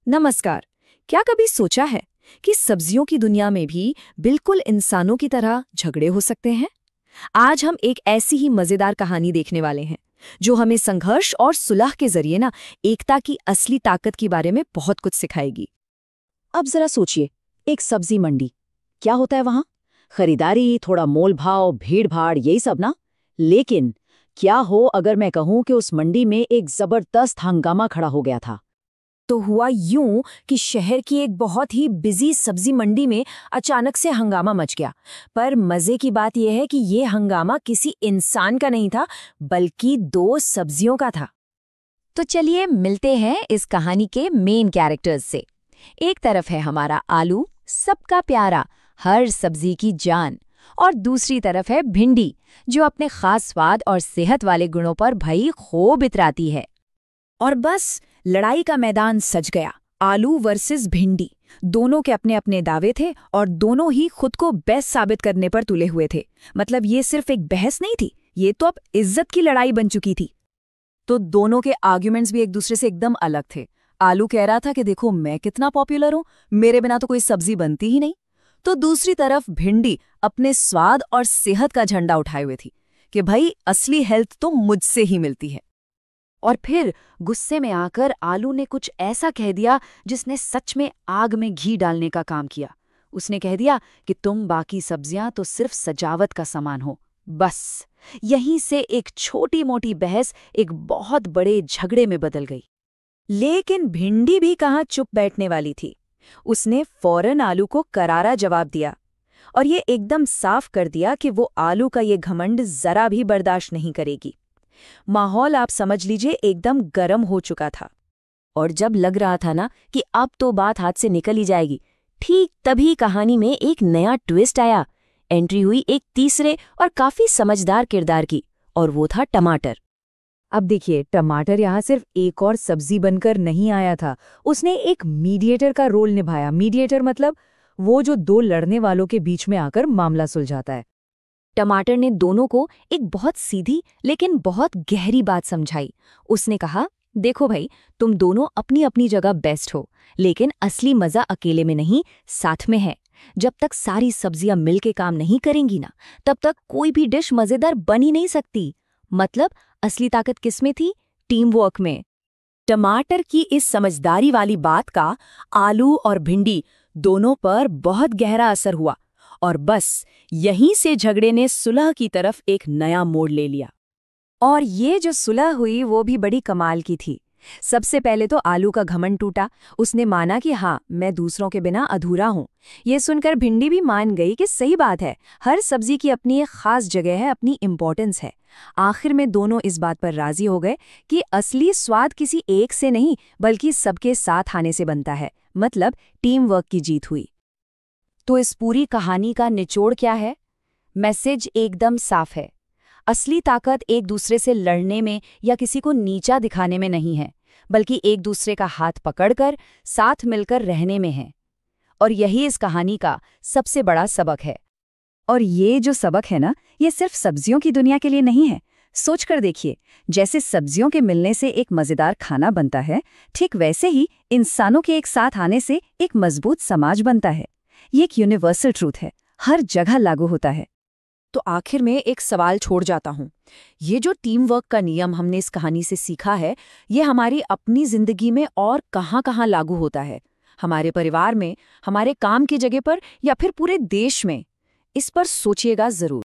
नमस्कार। क्या कभी सोचा है कि सब्जियों की दुनिया में भी बिल्कुल इंसानों की तरह झगड़े हो सकते हैं? आज हम एक ऐसी ही मजेदार कहानी देखने वाले हैं जो हमें संघर्ष और सुलह के जरिए एकता की असली ताकत के बारे में बहुत कुछ सिखाएगी। अब जरा सोचिए, एक सब्जी मंडी। क्या होता है वहां? खरीदारी, थोड़ा मोल भाव, भीड़ भाड़, यही सब ना। लेकिन क्या हो अगर मैं कहूं कि उस मंडी में एक जबरदस्त हंगामा खड़ा हो गया था। तो हुआ यूं कि शहर की एक बहुत ही बिजी सब्जी मंडी में अचानक से हंगामा मच गया। पर मजे की बात यह है कि ये हंगामा किसी इंसान का नहीं था, बल्कि दो सब्जियों का था। तो चलिए मिलते हैं इस कहानी के मेन कैरेक्टर्स से। एक तरफ है हमारा आलू, सबका प्यारा, हर सब्जी की जान। और दूसरी तरफ है भिंडी, जो अपने खास स्वाद और सेहत वाले गुणों पर भई खूब इतराती है। और बस लड़ाई का मैदान सज गया। आलू वर्सेस भिंडी, दोनों के अपने अपने दावे थे और दोनों ही खुद को बेस्ट साबित करने पर तुले हुए थे। मतलब ये सिर्फ एक बहस नहीं थी, ये तो अब इज्जत की लड़ाई बन चुकी थी। तो दोनों के आर्ग्यूमेंट्स भी एक दूसरे से एकदम अलग थे। आलू कह रहा था कि देखो मैं कितना पॉपुलर हूं, मेरे बिना तो कोई सब्जी बनती ही नहीं। तो दूसरी तरफ भिंडी अपने स्वाद और सेहत का झंडा उठाए हुए थी कि भाई असली हेल्थ तो मुझसे ही मिलती है। और फिर गुस्से में आकर आलू ने कुछ ऐसा कह दिया जिसने सच में आग में घी डालने का काम किया। उसने कह दिया कि तुम बाकी सब्जियां तो सिर्फ सजावट का सामान हो। बस यहीं से एक छोटी मोटी बहस एक बहुत बड़े झगड़े में बदल गई। लेकिन भिंडी भी कहाँ चुप बैठने वाली थी। उसने फौरन आलू को करारा जवाब दिया और ये एकदम साफ कर दिया कि वो आलू का ये घमंड जरा भी बर्दाश्त नहीं करेगी। माहौल आप समझ लीजिए एकदम गर्म हो चुका था। और जब लग रहा था ना कि अब तो बात हाथ से निकल ही जाएगी, ठीक तभी कहानी में एक नया ट्विस्ट आया। एंट्री हुई एक तीसरे और काफी समझदार किरदार की, और वो था टमाटर। अब देखिए, टमाटर यहाँ सिर्फ एक और सब्जी बनकर नहीं आया था, उसने एक मीडिएटर का रोल निभाया। मीडिएटर मतलब वो जो दो लड़ने वालों के बीच में आकर मामला सुलझाता है। टमाटर ने दोनों को एक बहुत सीधी लेकिन बहुत गहरी बात समझाई। उसने कहा, देखो भाई, तुम दोनों अपनी अपनी जगह बेस्ट हो, लेकिन असली मजा अकेले में नहीं, साथ में है। जब तक सारी सब्जियां मिलके काम नहीं करेंगी ना, तब तक कोई भी डिश मजेदार बन ही नहीं सकती। मतलब असली ताकत किसमें थी? टीम वर्क में। टमाटर की इस समझदारी वाली बात का आलू और भिंडी दोनों पर बहुत गहरा असर हुआ, और बस यहीं से झगड़े ने सुलह की तरफ एक नया मोड़ ले लिया। और ये जो सुलह हुई वो भी बड़ी कमाल की थी। सबसे पहले तो आलू का घमंड टूटा। उसने माना कि हाँ, मैं दूसरों के बिना अधूरा हूँ। ये सुनकर भिंडी भी मान गई कि सही बात है, हर सब्जी की अपनी एक खास जगह है, अपनी इम्पोर्टेंस है। आखिर में दोनों इस बात पर राजी हो गए कि असली स्वाद किसी एक से नहीं, बल्कि सबके साथ आने से बनता है। मतलब टीम वर्क की जीत हुई। तो इस पूरी कहानी का निचोड़ क्या है? मैसेज एकदम साफ है। असली ताकत एक दूसरे से लड़ने में या किसी को नीचा दिखाने में नहीं है, बल्कि एक दूसरे का हाथ पकड़कर साथ मिलकर रहने में है। और यही इस कहानी का सबसे बड़ा सबक है। और ये जो सबक है ना, ये सिर्फ सब्जियों की दुनिया के लिए नहीं है। सोच कर देखिए, जैसे सब्जियों के मिलने से एक मजेदार खाना बनता है, ठीक वैसे ही इंसानों के एक साथ आने से एक मजबूत समाज बनता है। ये एक यूनिवर्सल ट्रूथ है, हर जगह लागू होता है। तो आखिर में एक सवाल छोड़ जाता हूँ। ये जो टीम वर्क का नियम हमने इस कहानी से सीखा है, ये हमारी अपनी जिंदगी में और कहाँ-कहाँ लागू होता है? हमारे परिवार में, हमारे काम की जगह पर, या फिर पूरे देश में? इस पर सोचिएगा जरूर।